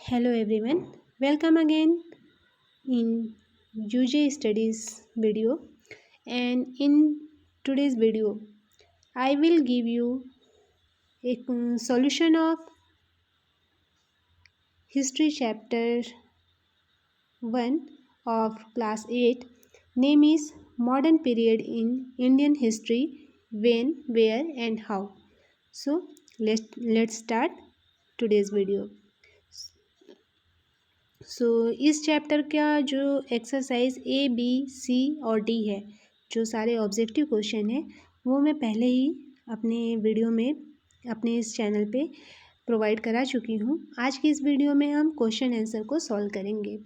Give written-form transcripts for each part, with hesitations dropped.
Hello everyone, welcome again in UJ Studies video, and in today's video I will give you a solution of history chapter 1 of class 8. Name is Modern Period in Indian History, when, where and how. So let's start today's video. इस chapter का जो exercise A, B, C और D है, जो सारे objective question है वो मैं पहले ही अपने वीडियो में अपने इस चैनल पे प्रोवाइड करा चुकी हूँ। आज की इस वीडियो में हम क्वेश्चन आंसर को सॉल्व करेंगे।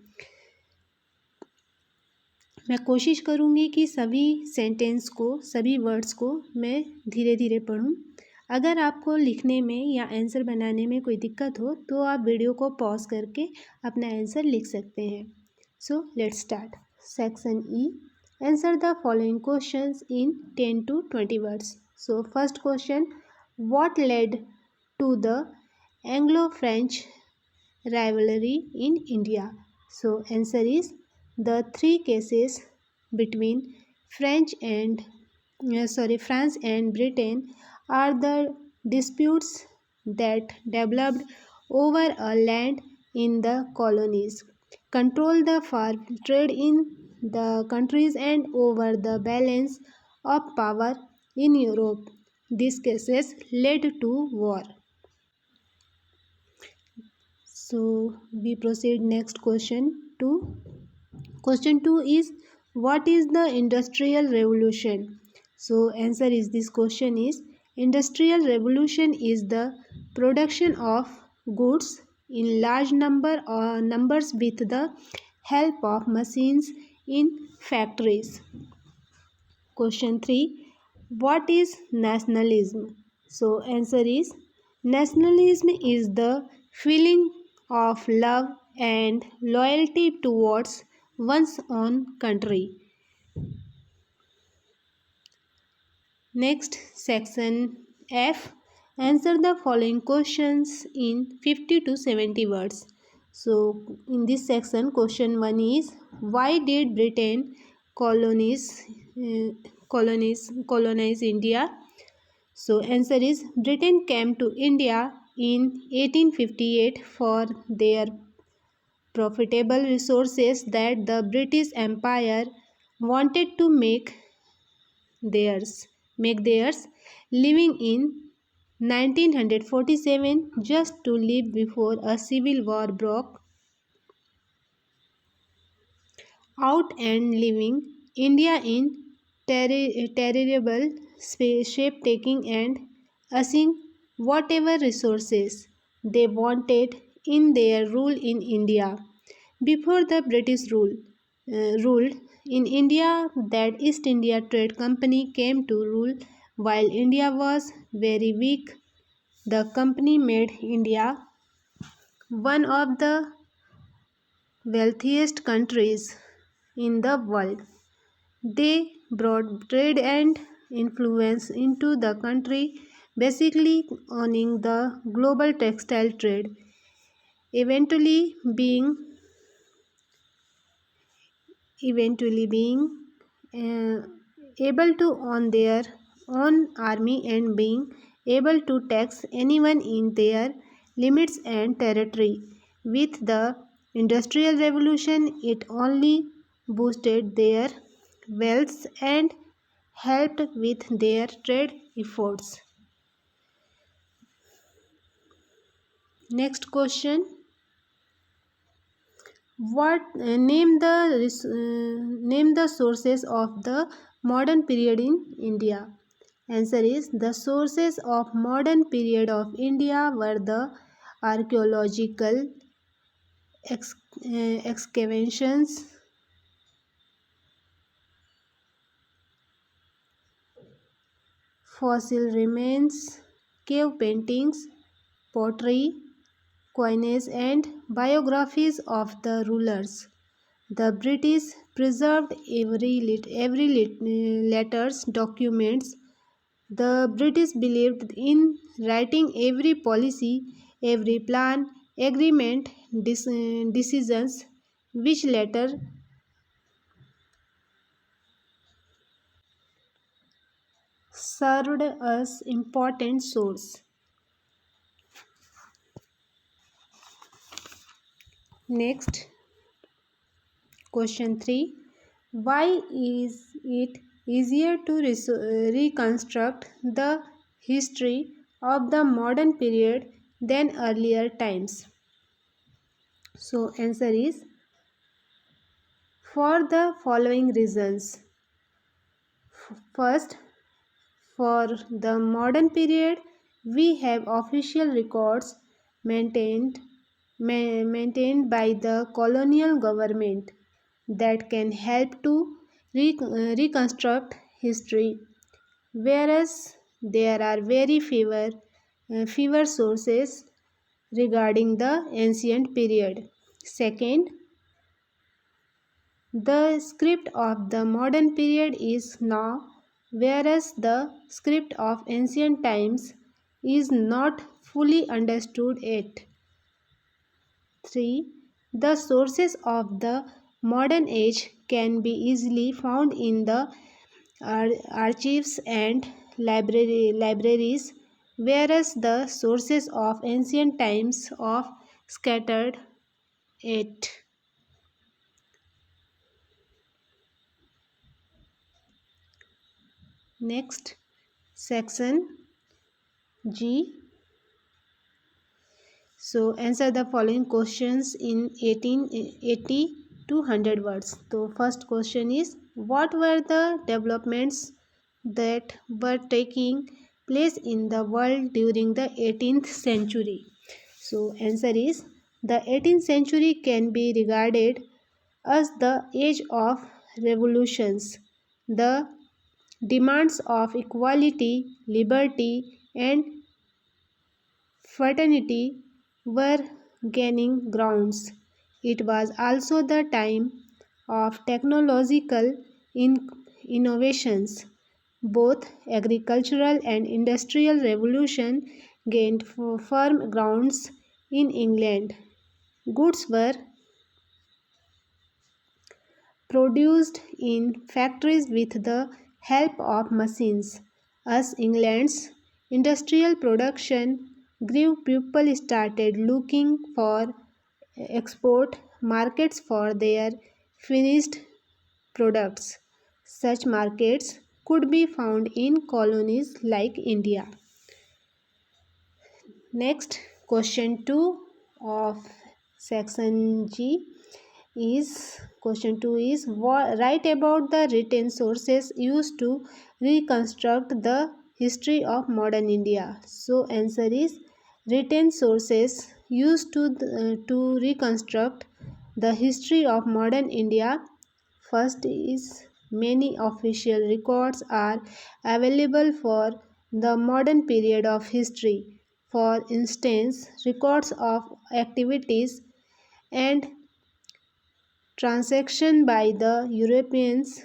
मैं कोशिश करूँगी कि सभी सेंटेंस को, सभी वर्ड्स को मैं धीरे धीरे पढूँ। अगर आपको लिखने में या आंसर बनाने में कोई दिक्कत हो तो आप वीडियो को पॉज करके अपना आंसर लिख सकते हैं। So let's start. Section E, answer the following questions in 10 to 20 words. So first question, what led to the Anglo French rivalry in India? So answer is the three cases between France and Britain are the disputes that developed over a land in the colonies, control the far trade in the countries and over the balance of power in Europe. These cases led to war. So we proceed next question 2. Question 2 is, what is the industrial revolution? So answer is this question is, industrial revolution is the production of goods in large numbers with the help of machines in factories. Question 3, what is nationalism? So answer is, nationalism is the feeling of love and loyalty towards one's own country. Next, section F, answer the following questions in 50 to 70 words. So in this section, question 1 is, why did Britain colonize India? So answer is, Britain came to India in 1858 for their profitable resources that the British Empire wanted to make theirs. Living in 1947, just to live before a civil war broke out and leaving India in terrible shape, taking and using whatever resources they wanted in their rule in India. Before the British ruled in India, that East India Trade Company came to rule. While India was very weak, the company made India one of the wealthiest countries in the world. They brought trade and influence into the country, basically owning the global textile trade, eventually being able to own their own army and being able to tax anyone in their limits and territory. With the Industrial Revolution, it only boosted their wealth and helped with their trade efforts. Next question, name the sources of the modern period in India. Answer is, the sources of modern period of India were the archaeological excavations, fossil remains, cave paintings, pottery, coinage and biographies of the rulers. The British preserved every letters, documents. The British believed in writing every policy, every plan, agreement decisions which later served as important source. Next, question 3. Why is it easier to reconstruct the history of the modern period than earlier times? So, answer is for the following reasons. First, for the modern period, we have official records maintained by the colonial government that can help to reconstruct history, whereas there are very fewer sources regarding the ancient period. Second, the script of the modern period is now, whereas the script of ancient times is not fully understood yet. 3. The sources of the modern age can be easily found in the archives and libraries, whereas the sources of ancient times are scattered yet. Next, section G. So answer the following questions in 80 to 100 words. So first question is, what were the developments that were taking place in the world during the 18th century? So answer is, the 18th century can be regarded as the age of revolutions. The demands of equality, liberty, and fraternity were gaining grounds. It was also the time of technological innovations. Both agricultural and industrial revolution gained firm grounds in England. Goods were produced in factories with the help of machines. As England's industrial production grew, people started looking for export markets for their finished products. Such markets could be found in colonies like India. Next, question 2 of section G is write about the written sources used to reconstruct the history of modern India. So answer is, written sources used to reconstruct the history of modern India. First is, many official records are available for the modern period of history. For instance, records of activities and transactions by the Europeans,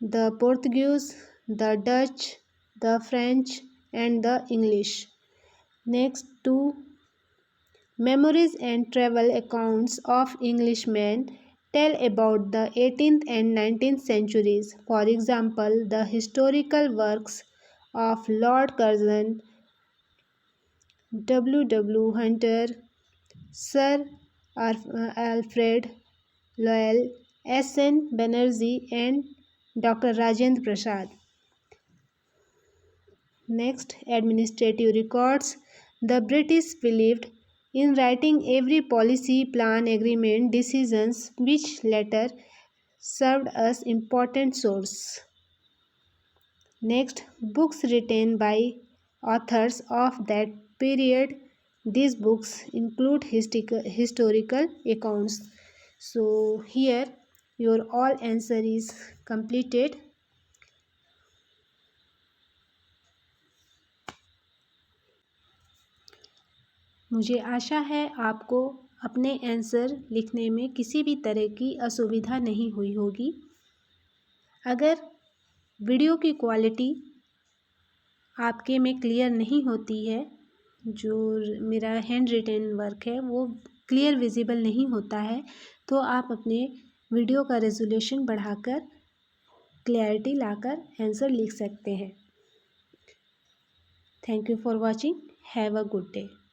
the Portuguese, the Dutch, the French, and the English. Next, two, memories and travel accounts of Englishmen tell about the 18th and 19th centuries. For example, the historical works of Lord Curzon, W. Hunter, Sir Alfred Lowell, S.N. Banerjee, and Dr. Rajendra Prasad. Next, administrative records. The British believed in writing every policy, plan, agreement, decisions, which later served as important source. Next, books written by authors of that period. These books include historical accounts. So here your all answer is completed. मुझे आशा है आपको अपने answer लिखने में किसी भी तरह की असुविधा नहीं हुई होगी। अगर वीडियो की क्वालिटी आपके में क्लियर नहीं होती है जो मेरा हैंड रिटन वर्क है वो क्लियर विजिबल नहीं होता है, तो आप अपने वीडियो का रेजोल्यूशन बढ़ाकर क्लैरिटी लाकर आंसर लिख सकते हैं। Thank you for watching. Have a good day.